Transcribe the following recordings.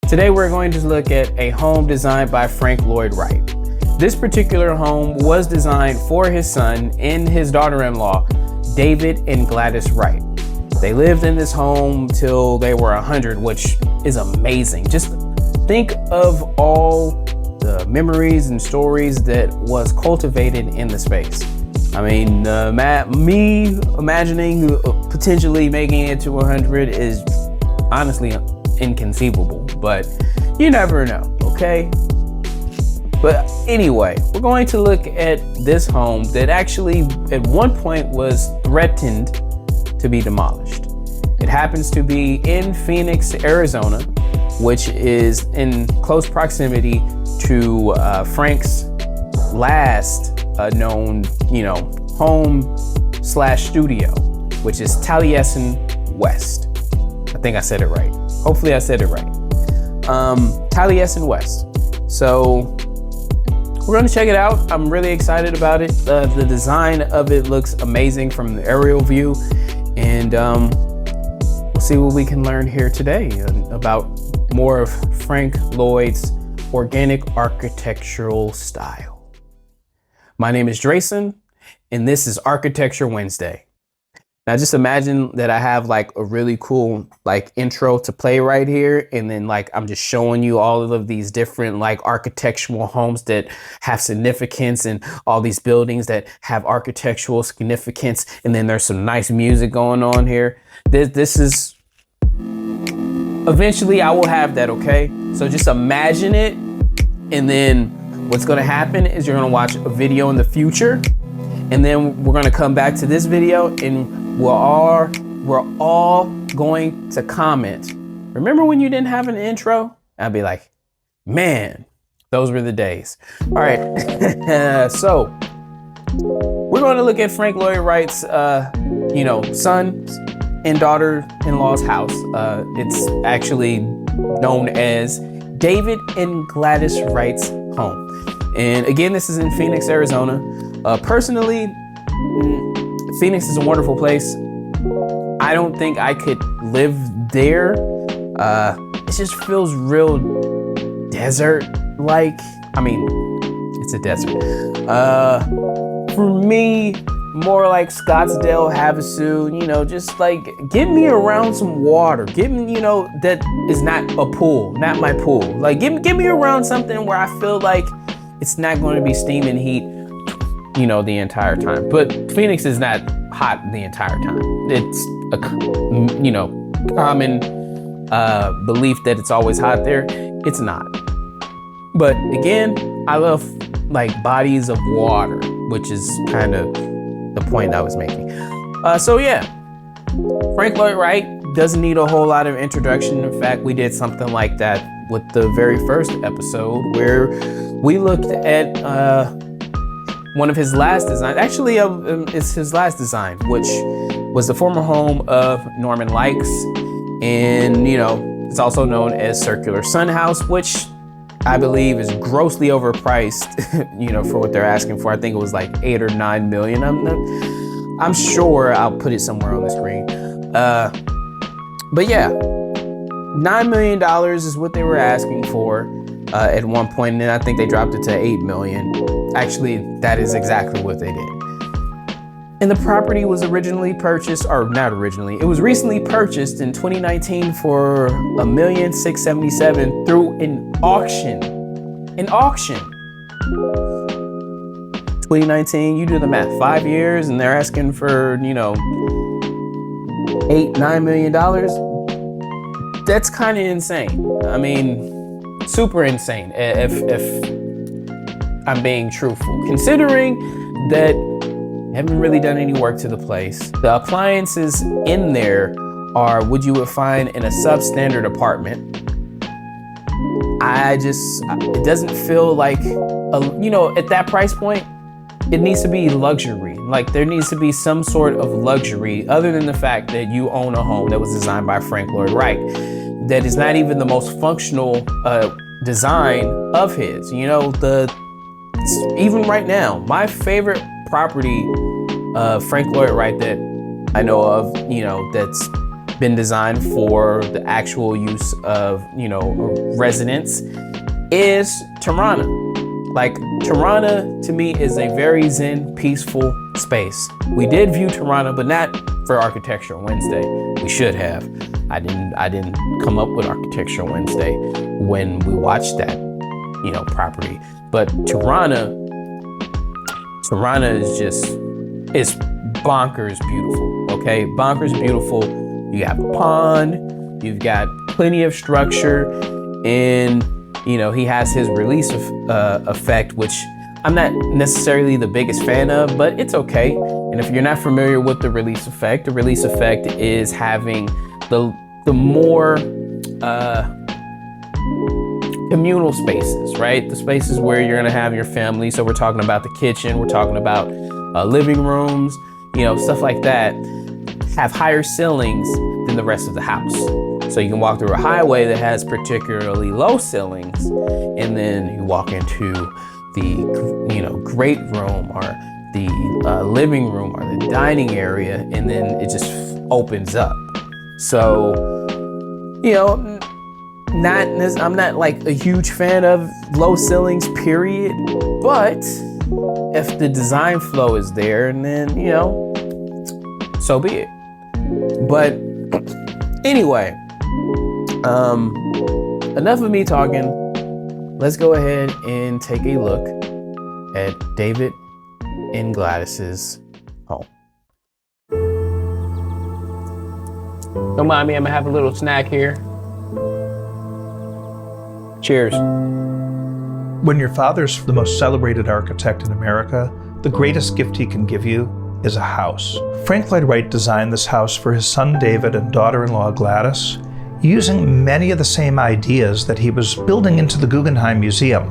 Today we're going to look at a home designed by Frank Lloyd Wright. This particular home was designed for his son and his daughter-in-law, David and Gladys Wright. They lived in this home till they were 100, which is amazing. Just think of all the memories and stories that was cultivated in the space. I mean, me imagining potentially making it to 100 is honestly inconceivable, but you never know, okay? But anyway, we're going to look at this home that actually at one point was threatened to be demolished. It happens to be in Phoenix, Arizona, which is in close proximity to Frank's last known, home/studio, which is Taliesin West. I think I said it right. Hopefully I said it right. Taliesin West. So we're gonna check it out. I'm really excited about it. The design of it looks amazing from the aerial view, and we'll see what we can learn here today about more of Frank Lloyd's organic architectural style. My name is Drayson, and this is Architecture Wednesday. Now just imagine that I have like a really cool intro to play right here, and then I'm just showing you all of these different architectural homes that have significance, and all these buildings that have architectural significance, and then there's some nice music going on here. This is eventually I will have that, okay? So just imagine it, and then what's gonna happen is you're gonna watch a video in the future, and then we're gonna come back to this video, and we're all going to comment. Remember when you didn't have an intro? I'd be like, man, those were the days. All right, so we're going to look at Frank Lloyd Wright's, son and daughter-in-law's house. It's actually known as David and Gladys Wright's home. And again, this is in Phoenix, Arizona. Personally, Phoenix is a wonderful place. I don't think I could live there. It just feels real desert-like. I mean, it's a desert. For me, more like Scottsdale, Havasu, just get me around some water. Get me, that is not a pool, not my pool. Get me around something where I feel like it's not going to be steam and heat, the entire time. But Phoenix is not hot the entire time. It's a, common belief that it's always hot there. It's not. But again, I love bodies of water, which is kind of the point I was making. So yeah, Frank Lloyd Wright doesn't need a whole lot of introduction. In fact, we did something like that with the very first episode where we looked at one of his last designs. Actually, it's his last design, which was the former home of Norman Likes. And, it's also known as Circular Sun House, which I believe is grossly overpriced, for what they're asking for. I think it was like 8 or 9 million. I'm sure I'll put it somewhere on the screen. But yeah, $9 million is what they were asking for at one point, and then I think they dropped it to 8 million. Actually, that is exactly what they did. And the property was originally purchased, or not originally, it was recently purchased in 2019 for $1,677,000 through an auction. An auction. 2019, you do the math, 5 years, and they're asking for, $8-9 million. That's kind of insane. I mean, super insane, if I'm being truthful, considering that I haven't really done any work to the place. The appliances in there are what you would find in a substandard apartment. It doesn't feel like, at that price point, it needs to be luxury. There needs to be some sort of luxury other than the fact that you own a home that was designed by Frank Lloyd Wright. That is not even the most functional design of his. Even right now, my favorite property Frank Lloyd Wright that I know of, that's been designed for the actual use of, you know, residents, is Tirranna. Like, Tirranna to me is a very zen, peaceful space. We did view Tirranna, but not for Architecture Wednesday. We should have. I didn't come up with Architecture Wednesday when we watched that, you know, property. But Tirranna is just, it's bonkers beautiful, okay? Bonkers beautiful. You have a pond, you've got plenty of structure, and you know, he has his release effect, which I'm not necessarily the biggest fan of, but it's okay. And if you're not familiar with the release effect is having the more communal spaces, right? The spaces where you're gonna have your family. So we're talking about the kitchen, we're talking about living rooms, you know, stuff like that, have higher ceilings than the rest of the house. So you can walk through a highway that has particularly low ceilings, and then you walk into the, you know, great room or the living room or the dining area, and then it just opens up. So, you know, I'm not like a huge fan of low ceilings, period. But if the design flow is there, and then, you know, so be it. But anyway, enough of me talking. Let's go ahead and take a look at David and Gladys's home. Don't mind me, I'm gonna have a little snack here. Cheers. When your father's the most celebrated architect in America, the greatest gift he can give you is a house. Frank Lloyd Wright designed this house for his son David and daughter-in-law Gladys, using many of the same ideas that he was building into the Guggenheim Museum.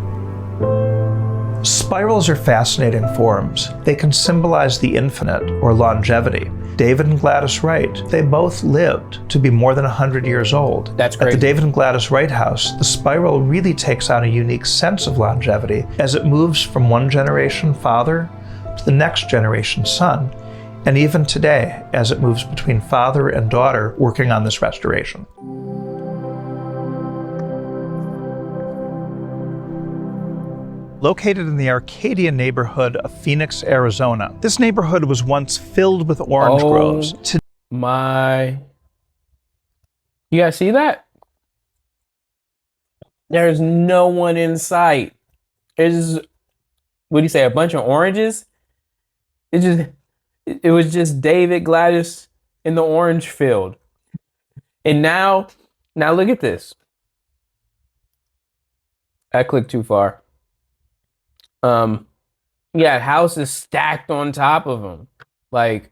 Spirals are fascinating forms. They can symbolize the infinite or longevity. David and Gladys Wright, they both lived to be more than 100 years old. That's crazy. At the David and Gladys Wright house, the spiral really takes on a unique sense of longevity as it moves from one generation father to the next generation son, and even today as it moves between father and daughter working on this restoration. Located in the Arcadia neighborhood of Phoenix, Arizona. This neighborhood was once filled with orange groves. You guys see that? There's no one in sight. There's, what do you say, a bunch of oranges? It was just David, Gladys in the orange field. And now look at this. I clicked too far. Yeah, houses stacked on top of them. Like,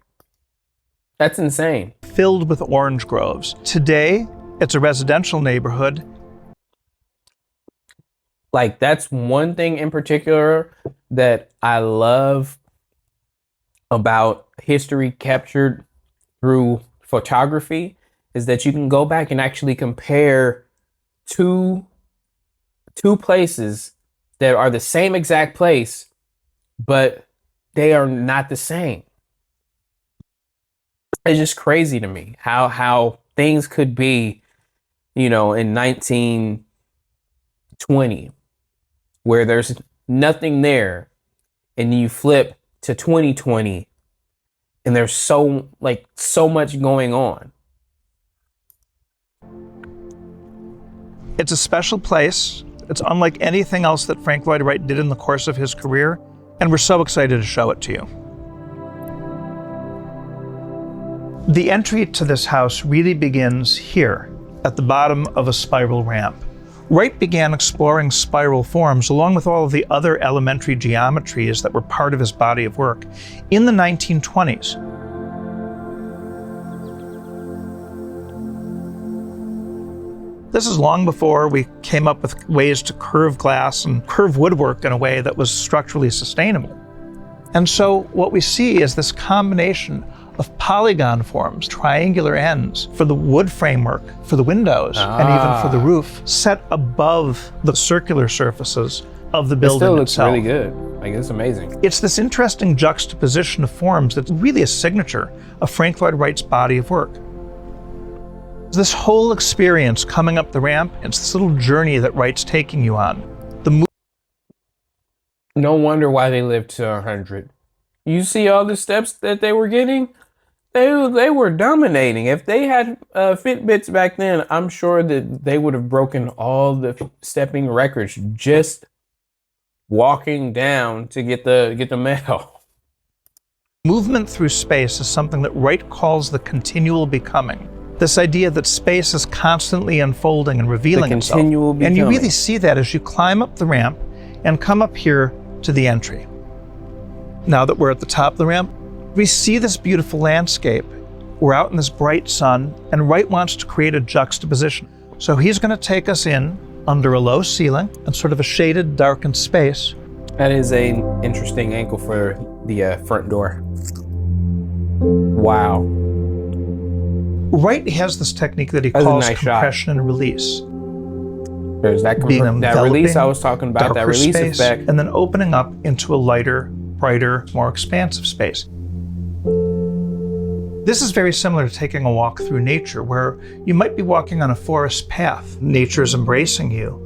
that's insane. Filled with orange groves. Today, it's a residential neighborhood. Like, that's one thing in particular that I love about history captured through photography, is that you can go back and actually compare two places that are the same exact place, but they are not the same. It's just crazy to me how things could be, you know, in 1920, where there's nothing there, and you flip to 2020, and there's so much going on. It's a special place. It's unlike anything else that Frank Lloyd Wright did in the course of his career, and we're so excited to show it to you. The entry to this house really begins here, at the bottom of a spiral ramp. Wright began exploring spiral forms along with all of the other elementary geometries that were part of his body of work in the 1920s. This is long before we came up with ways to curve glass and curve woodwork in a way that was structurally sustainable. And so what we see is this combination of polygon forms, triangular ends for the wood framework, for the windows, and even for the roof, set above the circular surfaces of the building itself. It still looks really good. Like, it's amazing. It's this interesting juxtaposition of forms that's really a signature of Frank Lloyd Wright's body of work. This whole experience coming up the ramp, it's this little journey that Wright's taking you on. No wonder why they lived to 100. You see all the steps that they were getting? They were dominating. If they had Fitbits back then, I'm sure that they would have broken all the stepping records just walking down to get the mail. Movement through space is something that Wright calls the continual becoming. This idea that space is constantly unfolding and revealing itself. And you really see that as you climb up the ramp and come up here to the entry. Now that we're at the top of the ramp, we see this beautiful landscape. We're out in this bright sun, and Wright wants to create a juxtaposition. So he's going to take us in under a low ceiling and sort of a shaded, darkened space. That is an interesting angle for the front door. Wow. Wright has this technique that he calls compression and release. There's that release I was talking about, that release effect. And then opening up into a lighter, brighter, more expansive space. This is very similar to taking a walk through nature, where you might be walking on a forest path. Nature is embracing you.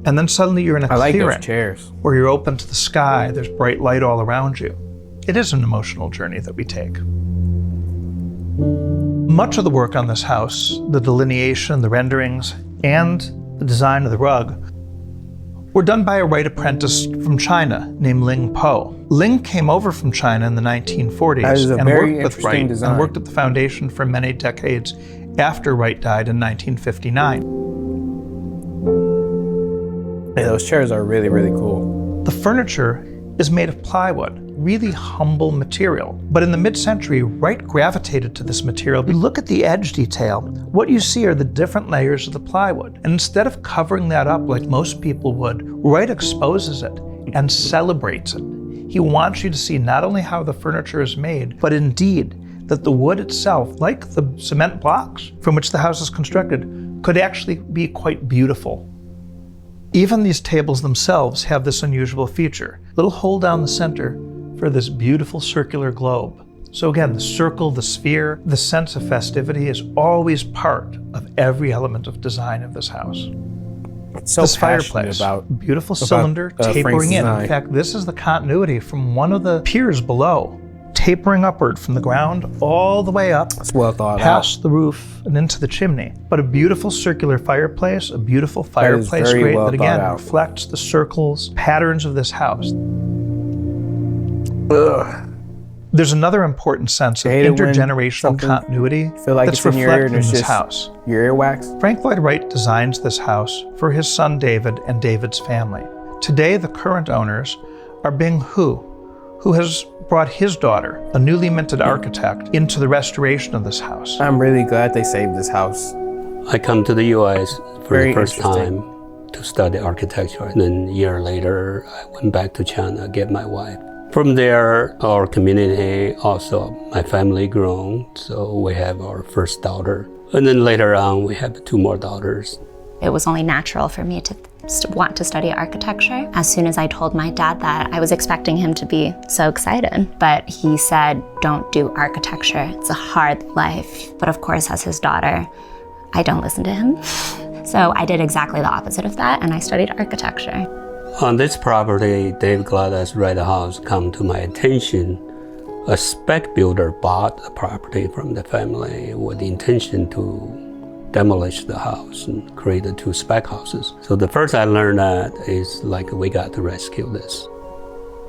And then suddenly you're in a clearing. I like those chairs. Where you're open to the sky, there's bright light all around you. It is an emotional journey that we take. Much of the work on this house, the delineation, the renderings, and the design of the rug, were done by a Wright apprentice from China named Ling Po. Ling came over from China in the 1940s and worked with Wright and worked at the foundation for many decades after Wright died in 1959. Yeah, those chairs are really, really cool. The furniture is made of plywood, really humble material. But in the mid-century, Wright gravitated to this material. You look at the edge detail, what you see are the different layers of the plywood. And instead of covering that up like most people would, Wright exposes it and celebrates it. He wants you to see not only how the furniture is made, but indeed that the wood itself, like the cement blocks from which the house is constructed, could actually be quite beautiful. Even these tables themselves have this unusual feature. Little hole down the center for this beautiful circular globe. So again, the circle, the sphere, the sense of festivity is always part of every element of design of this house. So this fireplace, beautiful cylinder, tapering in. In fact, this is the continuity from one of the piers below, tapering upward from the ground all the way up, past the roof and into the chimney. But a beautiful circular fireplace, a beautiful fireplace grate that again reflects the circles, patterns of this house. There's another important sense of intergenerational continuity that's reflected in this house. Your earwax? Frank Lloyd Wright designs this house for his son David and David's family. Today, the current owners are Bing Hu has brought his daughter, a newly minted architect, into the restoration of this house. I'm really glad they saved this house. I come to the U.S. for the first time to study architecture. And then a year later, I went back to China, get my wife. From there, our community, also my family grown, so we have our first daughter. And then later on, we have 2 more daughters. It was only natural for me to want to study architecture. As soon as I told my dad that, I was expecting him to be so excited. But he said, don't do architecture. It's a hard life. But of course, as his daughter, I don't listen to him. So I did exactly the opposite of that, and I studied architecture. On this property, David and Gladys Wright house come to my attention. A spec builder bought the property from the family with the intention to demolish the house and create the 2 spec houses. So the first I learned that is like we got to rescue this.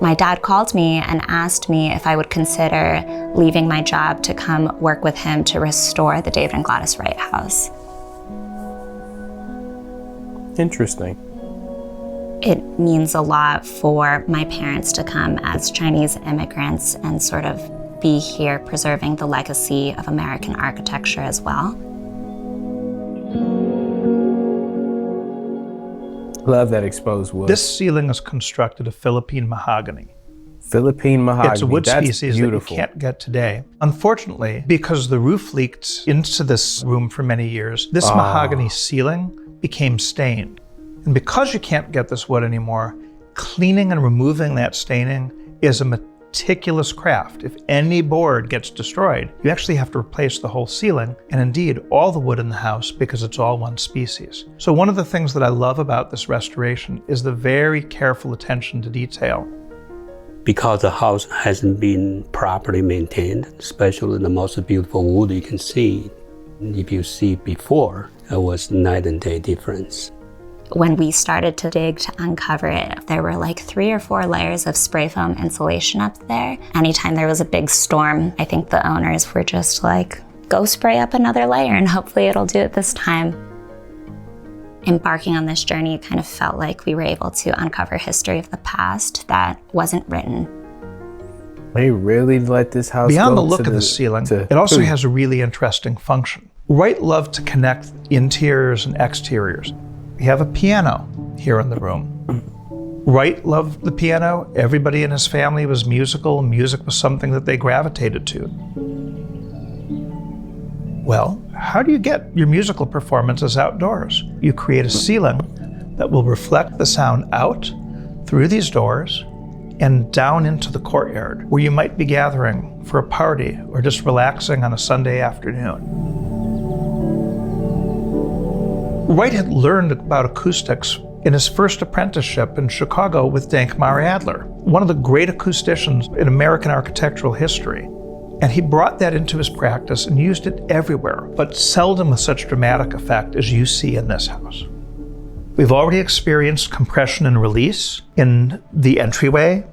My dad called me and asked me if I would consider leaving my job to come work with him to restore the David and Gladys Wright house. Interesting. It means a lot for my parents to come as Chinese immigrants and sort of be here preserving the legacy of American architecture as well. Love that exposed wood. This ceiling is constructed of Philippine mahogany. Philippine mahogany. It's a wood species that you can't get today. Unfortunately, because the roof leaked into this room for many years, this mahogany ceiling became stained. And because you can't get this wood anymore, cleaning and removing that staining is a meticulous craft. If any board gets destroyed, you actually have to replace the whole ceiling, and indeed all the wood in the house, because it's all one species. So one of the things that I love about this restoration is the very careful attention to detail. Because the house hasn't been properly maintained, especially the most beautiful wood you can see. If you see before, it was night and day difference. When we started to dig to uncover it, there were like 3 or 4 layers of spray foam insulation up there. Anytime there was a big storm, I think the owners were just like, go spray up another layer and hopefully it'll do it this time. Embarking on this journey, it kind of felt like we were able to uncover history of the past that wasn't written. They really let this house Beyond go the look to of the ceiling, it also has a really interesting function. Wright loved to connect interiors and exteriors. We have a piano here in the room. Wright loved the piano. Everybody in his family was musical. Music was something that they gravitated to. Well, how do you get your musical performances outdoors? You create a ceiling that will reflect the sound out through these doors and down into the courtyard, where you might be gathering for a party or just relaxing on a Sunday afternoon. Wright had learned about acoustics in his first apprenticeship in Chicago with Dankmar Adler, one of the great acousticians in American architectural history. And he brought that into his practice and used it everywhere, but seldom with such dramatic effect as you see in this house. We've already experienced compression and release in the entryway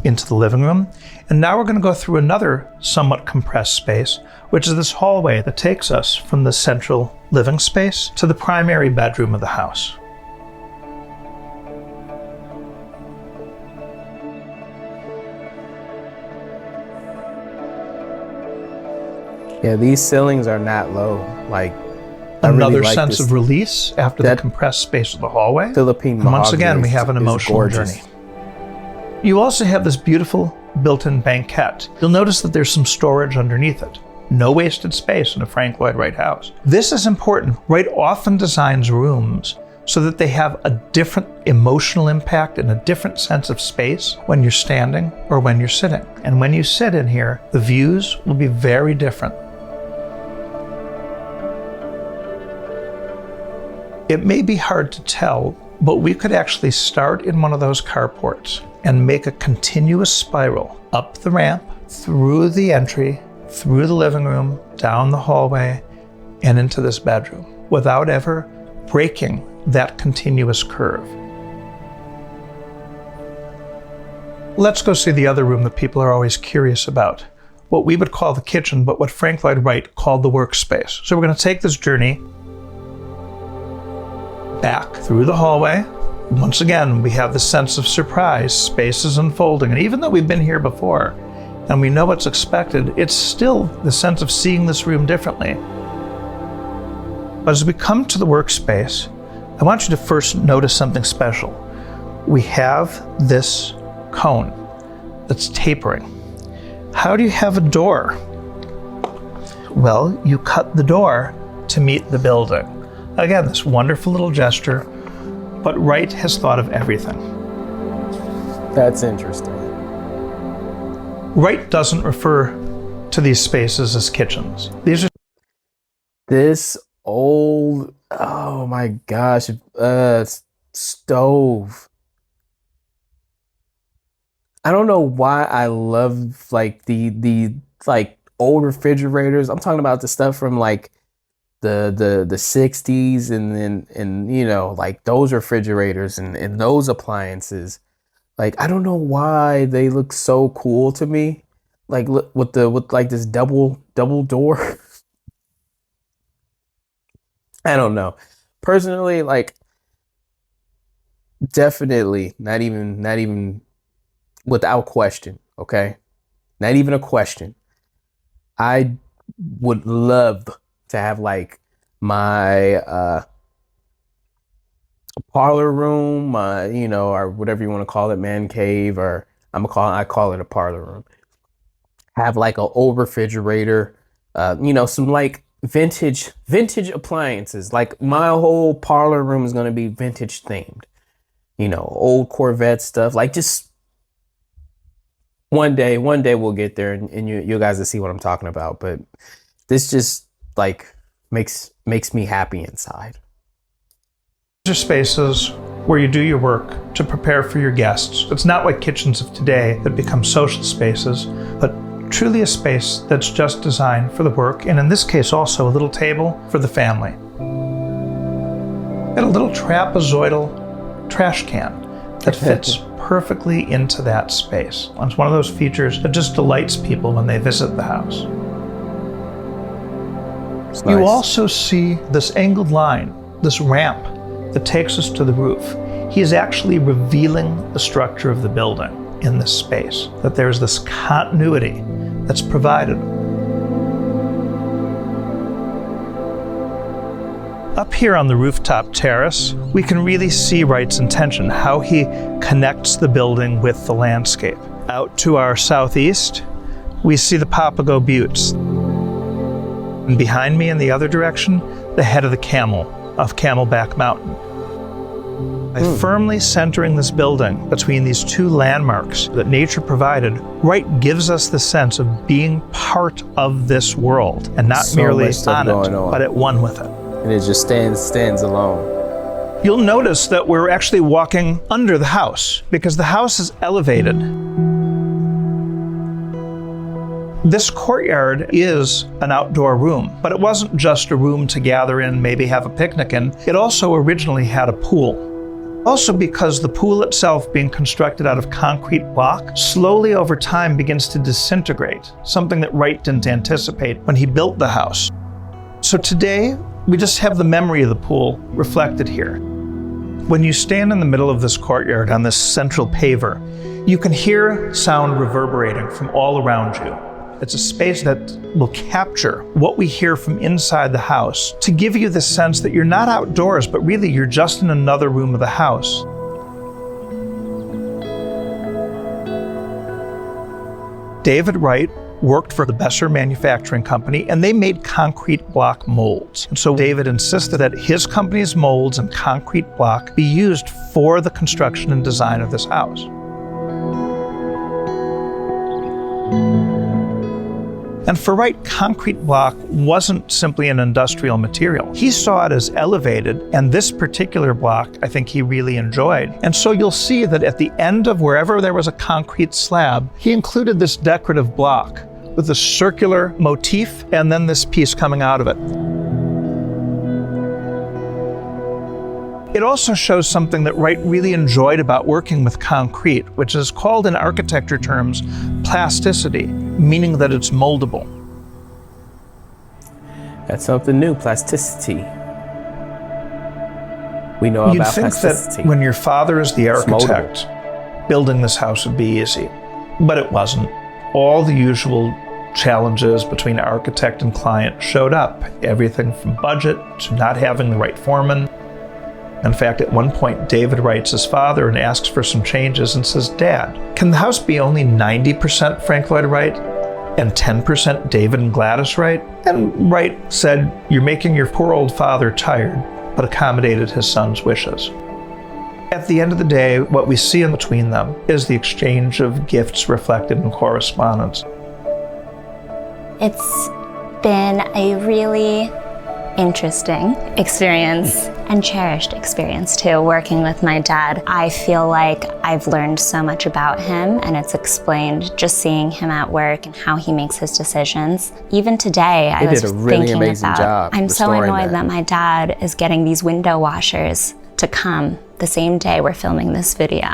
into the living room, and now we're going to go through another somewhat compressed space, which is this hallway that takes us from the central living space to the primary bedroom of the house. Yeah, these ceilings are not low. Like, Another really like sense of release after the compressed space of the hallway. Philippine And once again, we mahogany have an is emotional gorgeous. journey. You also have this beautiful built-in banquette. You'll notice that there's some storage underneath it. No wasted space in a Frank Lloyd Wright house. This is important. Wright often designs rooms so that they have a different emotional impact and a different sense of space when you're standing or when you're sitting. And when you sit in here, the views will be very different. It may be hard to tell, but we could actually start in one of those carports and make a continuous spiral up the ramp, through the entry, through the living room, down the hallway, and into this bedroom, without ever breaking that continuous curve. Let's go see the other room that people are always curious about, what we would call the kitchen, but what Frank Lloyd Wright called the workspace. So we're going to take this journey back through the hallway. Once again, we have the sense of surprise, space is unfolding, and even though we've been here before and we know what's expected, it's still the sense of seeing this room differently. But as we come to the workspace, I want you to first notice something special. We have this cone that's tapering. How do you have a door? Well, you cut the door to meet the building. Again, this wonderful little gesture, but Wright has thought of everything. That's interesting. Wright doesn't refer to these spaces as kitchens. These are This old, oh my gosh, stove. I don't know why I love like the like old refrigerators. I'm talking about the stuff from like the 60s and you know, like those refrigerators and those appliances. Like, I don't know why they look so cool to me. Like, look with like this double door. I don't know. Personally, like, definitely not even without question, okay? Not even a question. I would love to have like my parlor room, you know, or whatever you want to call it, man cave, or I call it a parlor room. Have like an old refrigerator, you know, some like vintage appliances. Like my whole parlor room is gonna be vintage themed. You know, old Corvette stuff, like just One day we'll get there, and you guys will see what I'm talking about. But this just like makes me happy inside. These are spaces where you do your work to prepare for your guests. It's not like kitchens of today that become social spaces, but truly a space that's just designed for the work, and in this case also a little table for the family. And a little trapezoidal trash can that fits perfectly into that space. It's one of those features that just delights people when they visit the house. It's You nice. also see this angled line, this ramp that takes us to the roof. He is actually revealing the structure of the building in this space, that there's this continuity that's provided. Up here on the rooftop terrace, we can really see Wright's intention, how he connects the building with the landscape. Out to our southeast, we see the Papago Buttes. And behind me in the other direction, the head of the camel, of Camelback Mountain. By firmly centering this building between these two landmarks that nature provided, Wright gives us the sense of being part of this world, and not So merely much stuff on it, going on. but at one with it. And it just stands alone. You'll notice that we're actually walking under the house because the house is elevated. This courtyard is an outdoor room, but it wasn't just a room to gather in, maybe have a picnic in. It also originally had a pool. Also because the pool itself, being constructed out of concrete block, slowly over time begins to disintegrate, something that Wright didn't anticipate when he built the house. So today, we just have the memory of the pool reflected here. When you stand in the middle of this courtyard on this central paver, you can hear sound reverberating from all around you. It's a space that will capture what we hear from inside the house to give you the sense that you're not outdoors, but really you're just in another room of the house. David Wright worked for the Besser Manufacturing Company, and they made concrete block molds. And so David insisted that his company's molds and concrete block be used for the construction and design of this house. And for Wright, concrete block wasn't simply an industrial material. He saw it as elevated, and this particular block, I think he really enjoyed. And so you'll see that at the end of wherever there was a concrete slab, he included this decorative block with a circular motif and then this piece coming out of it. It also shows something that Wright really enjoyed about working with concrete, which is called in architecture terms plasticity, meaning that it's moldable. That's something new, plasticity. We know You'd about think plasticity. that when your father is the It's architect, building this house would be easy, but it wasn't. All the usual challenges between architect and client showed up, everything from budget to not having the right foreman. In fact, at one point, David writes his father and asks for some changes and says, "Dad, can the house be only 90% Frank Lloyd Wright and 10% David and Gladys Wright?" And Wright said, "You're making your poor old father tired," but accommodated his son's wishes. At the end of the day, what we see in between them is the exchange of gifts reflected in correspondence. It's been a really interesting experience and cherished experience too, working with my dad. I feel like I've learned so much about him, and it's explained just seeing him at work and how he makes his decisions. Even today, I was did a really thinking amazing about, job I'm so restoring annoyed that. that my dad is getting these window washers to come the same day we're filming this video.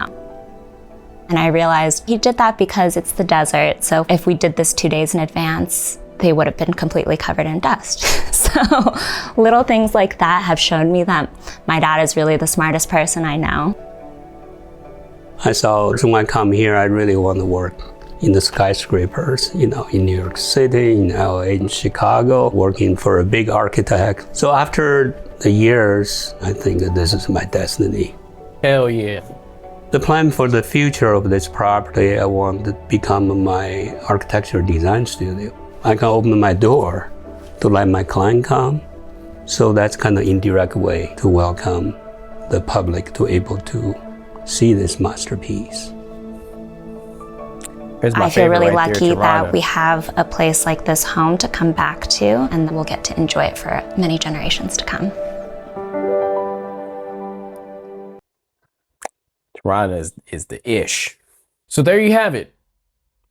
And I realized he did that because it's the desert, so if we did this 2 days in advance, they would have been completely covered in dust. So little things like that have shown me that my dad is really the smartest person I know. I saw when I come here, I really want to work in the skyscrapers, in New York City, in LA, in Chicago, working for a big architect. So after the years, I think that this is my destiny. Hell yeah. The plan for the future of this property, I want to become my architecture design studio. I can open my door to let my client come. So that's kind of indirect way to welcome the public to able to see this masterpiece. Here's my I feel favorite really right lucky there, that Tirranna. we have a place like this home to come back to, and we'll get to enjoy it for many generations to come. Tirranna is the ish. So there you have it.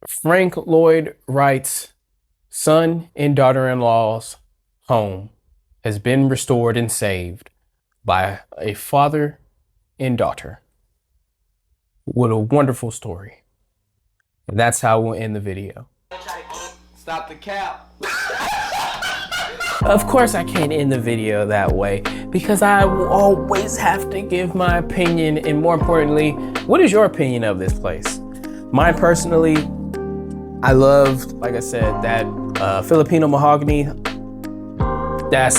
Frank Lloyd Wright's son and daughter-in-law's home has been restored and saved by a father and daughter. What a wonderful story. And that's how we'll end the video. Stop the cap. Of course I can't end the video that way because I will always have to give my opinion, and more importantly, what is your opinion of this place? Mine personally, I loved, like I said, that Filipino mahogany. That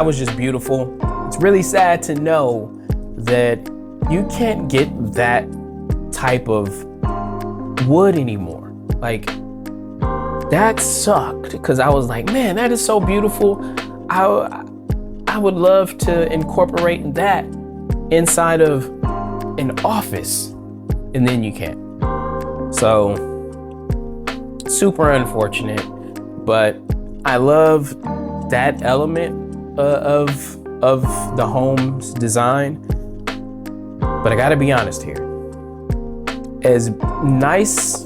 was just beautiful. It's really sad to know that you can't get that type of wood anymore. Like, that sucked because I was like, man, that is so beautiful. I would love to incorporate that inside of an office, and then you can't. So super unfortunate, but I love that element of the home's design. But I gotta be honest here. As nice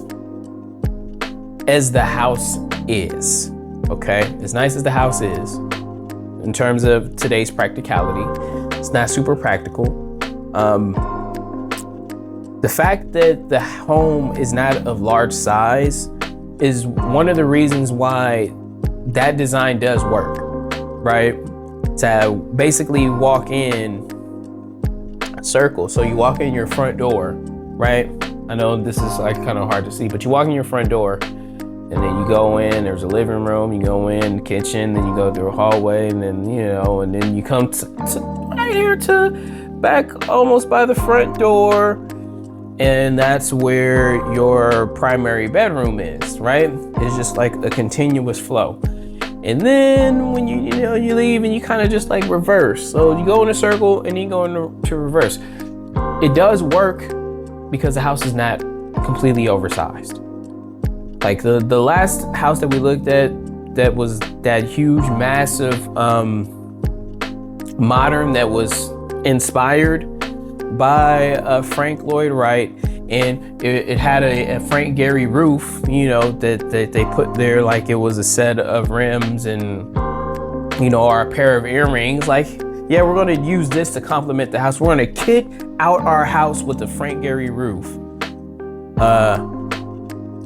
as the house is, okay? As nice as the house is, in terms of today's practicality, it's not super practical. The fact that the home is not of large size is one of the reasons why that design does work, right? To basically walk in a circle. So you walk in your front door, right? I know this is like kind of hard to see, but you walk in your front door, and then you go in, there's a living room, you go in, kitchen, then you go through a hallway, and then, and then you come to right here to back almost by the front door, and that's where your primary bedroom is, right? It's just like a continuous flow. And then when you leave and you kind of just like reverse. So you go in a circle and you go into reverse. It does work because the house is not completely oversized. Like the last house that we looked at that was that huge, massive, modern, that was inspired by Frank Lloyd Wright, and it had a Frank Gehry roof, that they put there like it was a set of rims and, or a pair of earrings. Like, yeah, we're gonna use this to complement the house. We're gonna kit out our house with the Frank Gehry roof.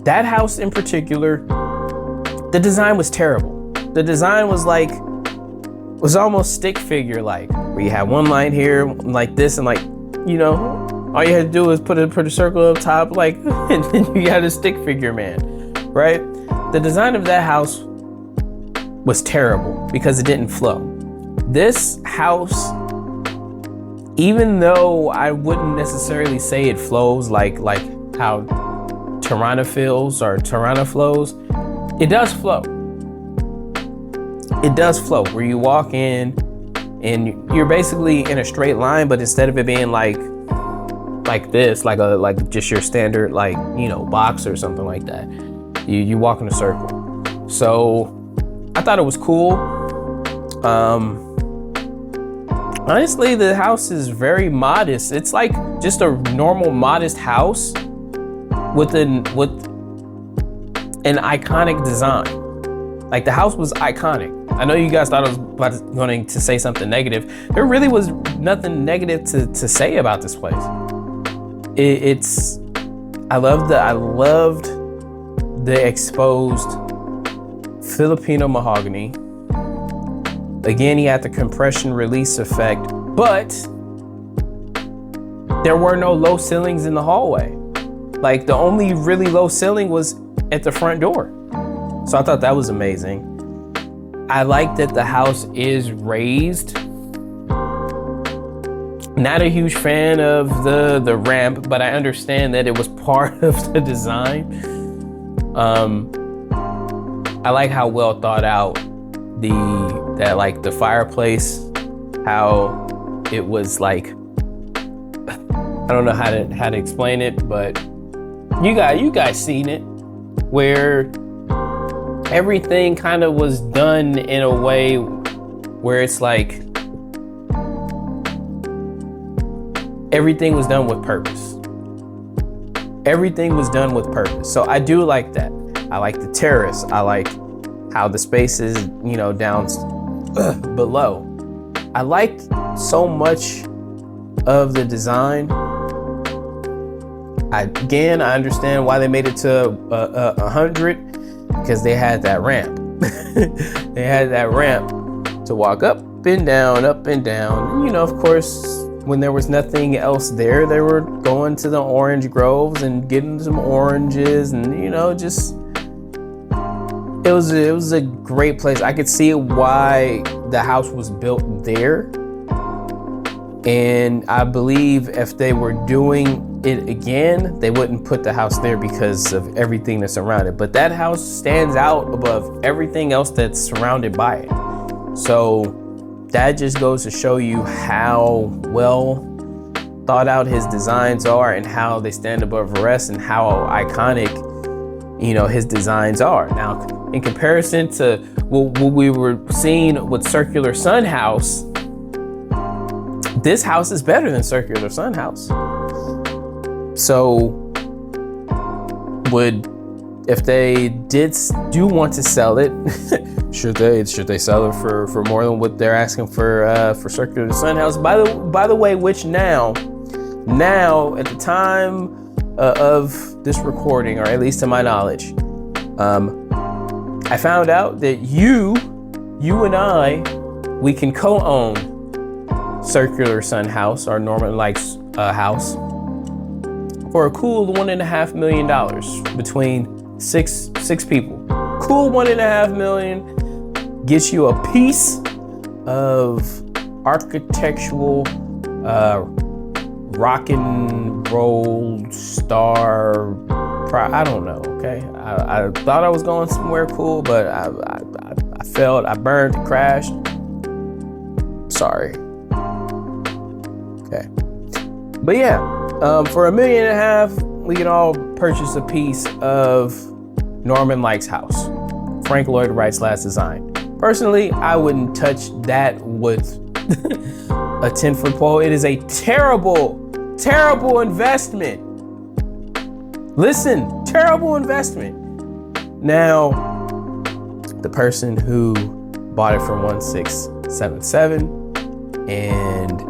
That house in particular, the design was terrible. The design was almost stick figure like, where you have one line here like this, and like, all you had to do is put a circle up top, like, and then you got a stick figure man, right? The design of that house was terrible because it didn't flow. This house, even though I wouldn't necessarily say it flows like how Tirranna feels or Tirranna flows, it does flow. It does flow where you walk in and you're basically in a straight line, but instead of it being like this, like just your standard box or something like that, you walk in a circle. So I thought it was cool. Honestly, the house is very modest. It's like just a normal modest house with an iconic design. Like, the house was iconic. I know you guys thought I was going to say something negative. There really was nothing negative to say about this place. I loved the exposed Filipino mahogany. Again, he had the compression release effect, but there were no low ceilings in the hallway. Like, the only really low ceiling was at the front door. So I thought that was amazing. I like that the house is raised. Not a huge fan of the ramp, but I understand that it was part of the design. I like how well thought out the fireplace, how it was like, I don't know how to explain it, but You guys seen it, where everything kind of was done in a way where it's like everything was done with purpose. Everything was done with purpose. So I do like that. I like the terrace. I like how the space is, down below. I like so much of the design. I understand why they made it to 100, because they had that ramp. They had that ramp to walk up and down, up and down. And, of course, when there was nothing else there, they were going to the orange groves and getting some oranges, and just it was a great place. I could see why the house was built there, and I believe if they were doing it again, they wouldn't put the house there because of everything that's around it. But that house stands out above everything else that's surrounded by it. So that just goes to show you how well thought out his designs are, and how they stand above the rest, and how iconic, his designs are. Now, in comparison to what we were seeing with Circular Sun House, this house is better than Circular Sun House. So if they do want to sell it, should they sell it for more than what they're asking for Circular Sun House? By the way, which now at the time of this recording, or at least to my knowledge, I found out that you and I, we can co-own Circular Sun House, or Norman Likes house, for a cool $1.5 million between six people. Cool $1.5 million gets you a piece of architectural rock and roll star. I don't know. Okay, I thought I was going somewhere cool, but I failed. I burned, crashed. Sorry. Okay, but yeah. For $1.5 million, we can all purchase a piece of Norman Likes house, Frank Lloyd Wright's last design. Personally, I wouldn't touch that with a 10-foot pole. It is a terrible, terrible investment. Listen, terrible investment. Now, the person who bought it for $1,677, and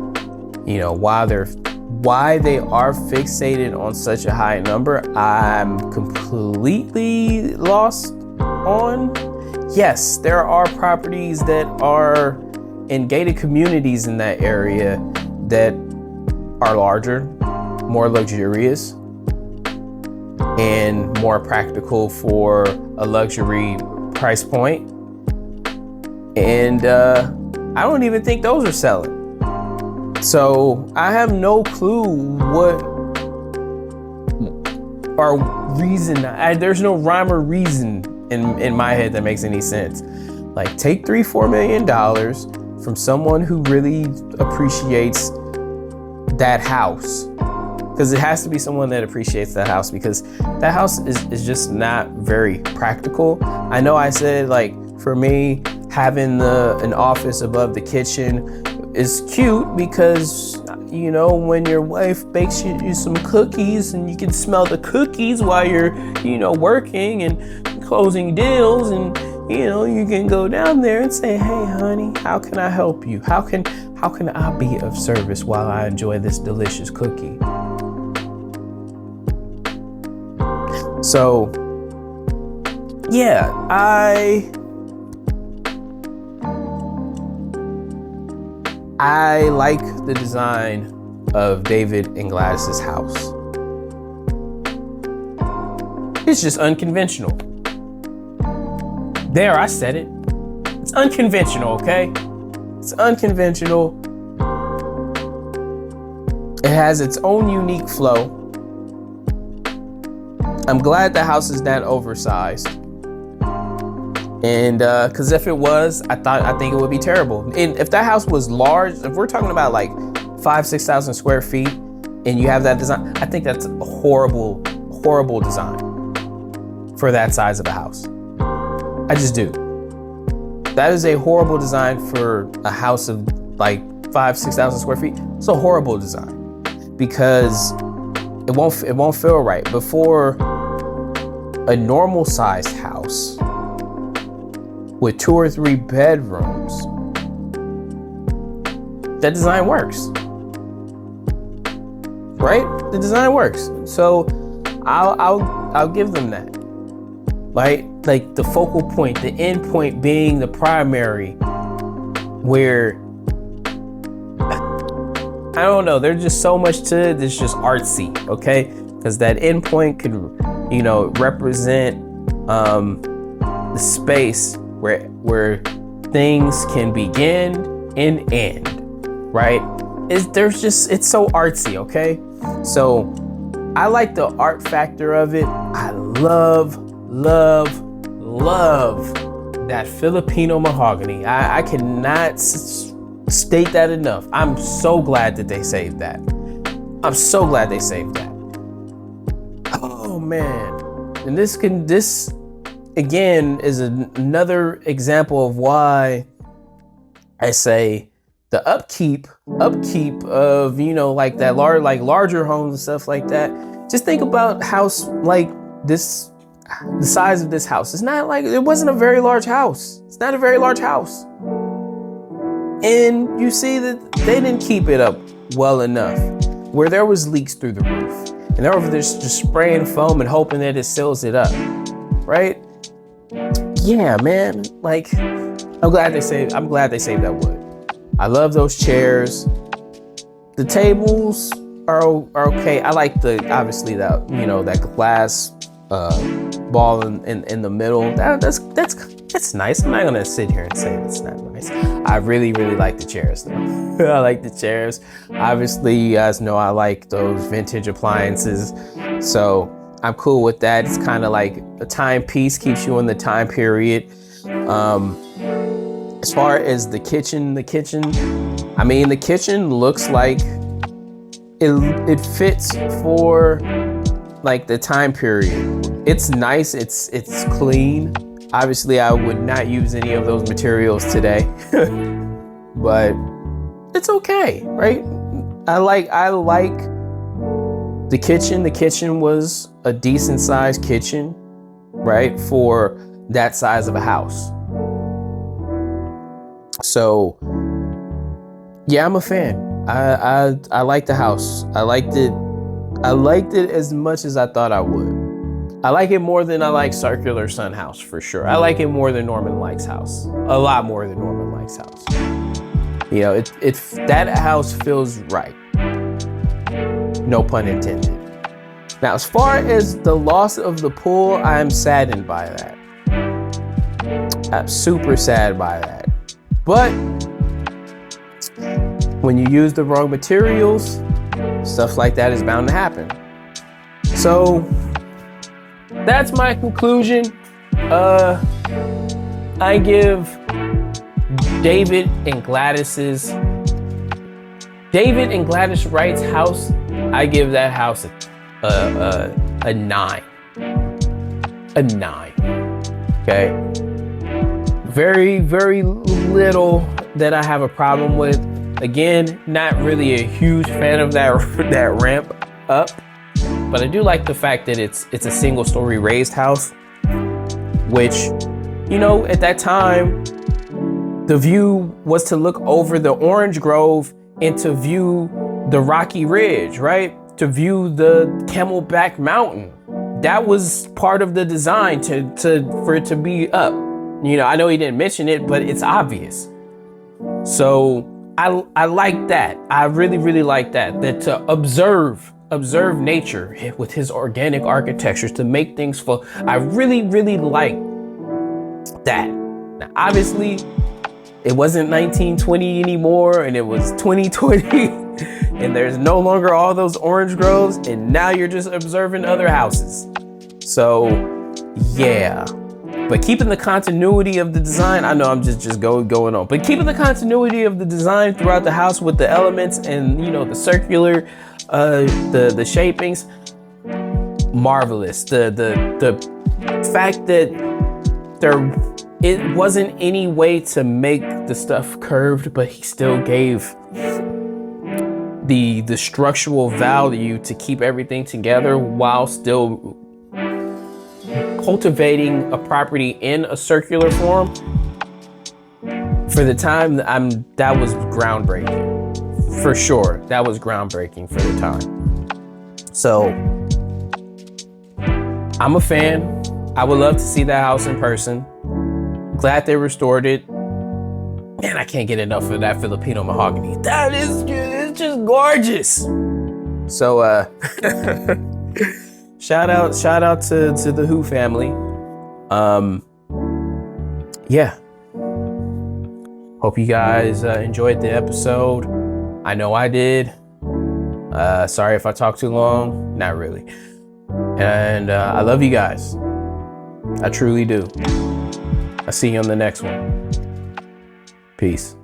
why they are fixated on such a high number, I'm completely lost on. Yes, there are properties that are in gated communities in that area that are larger, more luxurious, and more practical for a luxury price point. And I don't even think those are selling. So I have no clue what or reason. There's no rhyme or reason in my head that makes any sense. Like, take $3-4 million from someone who really appreciates that house, because it has to be someone that appreciates that house, because that house is just not very practical. I know I said, like, for me, having an office above the kitchen is cute, because when your wife bakes you some cookies and you can smell the cookies while you're working and closing deals, and you can go down there and say, hey honey, how can I help you? How can I be of service while I enjoy this delicious cookie? So yeah, I like the design of David and Gladys's house. It's just unconventional. There, I said it. It's unconventional, okay? It's unconventional. It has its own unique flow. I'm glad the house is that oversized. And because if it was, I think it would be terrible. And if that house was large, if we're talking about like 5,000-6,000 square feet, and you have that design, I think that's a horrible horrible design for that size of a house. I just do. That is a horrible design for a house of like 5,000-6,000 square feet. It's a horrible design because it won't feel right. But for a normal sized house with 2 or 3 bedrooms, that design works, right? The design works. So I'll give them that. Right? Like the focal point, the end point being the primary, where I don't know, there's just so much to it that's just artsy, okay? Because that end point could, you know, represent the space where things can begin and end, right? It's so artsy, okay? So I like the art factor of it. I love that Filipino mahogany. I cannot state that enough. I'm so glad that they saved that. I'm so glad they saved that. Oh man. And this again is another example of why I say the upkeep of, you know, like that larger homes and stuff like that. Just think about house like this, the size of this house. It's not like, it wasn't a very large house. It's not a very large house. And you see that they didn't keep it up well enough, where there was leaks through the roof. And they're over there just spraying foam and hoping that it seals it up, right? Yeah, man, like, I'm glad they saved that wood. I love those chairs. The tables are okay. I like obviously that, you know, that glass ball in the middle. That's nice. I'm not gonna sit here and say it's not nice. I really like the chairs though. I like the chairs. Obviously, you guys know I like those vintage appliances, so I'm cool with that. It's kind of like a timepiece, keeps you in the time period. As far as the kitchen, I mean, the kitchen looks like it fits for like the time period. It's nice, it's clean. Obviously, I would not use any of those materials today, but it's okay, right? I like the kitchen. The kitchen was a decent sized kitchen, right? For that size of a house. So yeah, I'm a fan. I like the house. I liked it as much as I thought I would. I like it more than I like Circular Sun House, for sure. I like it more than Norman Likes house. A lot more than Norman Likes house. You know, that house feels right. No pun intended. Now, as far as the loss of the pool, I am saddened by that. I'm super sad by that. But when you use the wrong materials, stuff like that is bound to happen. So that's my conclusion. I give David and Gladys Wright's house, I give that house a 9. A 9. Okay. Very little that I have a problem with. Again, not really a huge fan of that ramp up. But I do like the fact that it's a single story raised house, which, you know, at that time, the view was to look over the orange grove and to view the rocky ridge, right? To view the Camelback Mountain. That was part of the design for it to be up. You know, I know he didn't mention it, but it's obvious. So I like that. I really like that to observe nature with his organic architectures, to make things full. I really like that. Now, obviously, it wasn't 1920 anymore, and it was 2020, and there's no longer all those orange groves, and now you're just observing other houses. So, yeah. But keeping the continuity of the design, I know I'm just going on, but keeping the continuity of the design throughout the house with the elements and, you know, the circular, the shapings, marvelous. The fact that it wasn't any way to make the stuff curved, but he still gave the structural value to keep everything together while still cultivating a property in a circular form. For the time, that was groundbreaking. For sure, that was groundbreaking for the time. So, I'm a fan. I would love to see that house in person. Glad they restored it. Man, I can't get enough of that Filipino mahogany. That is it's just gorgeous. So, shout out to the Who family. Yeah. Hope you guys enjoyed the episode. I know I did. Sorry if I talked too long. Not really. And I love you guys. I truly do. I'll see you on the next one. Peace.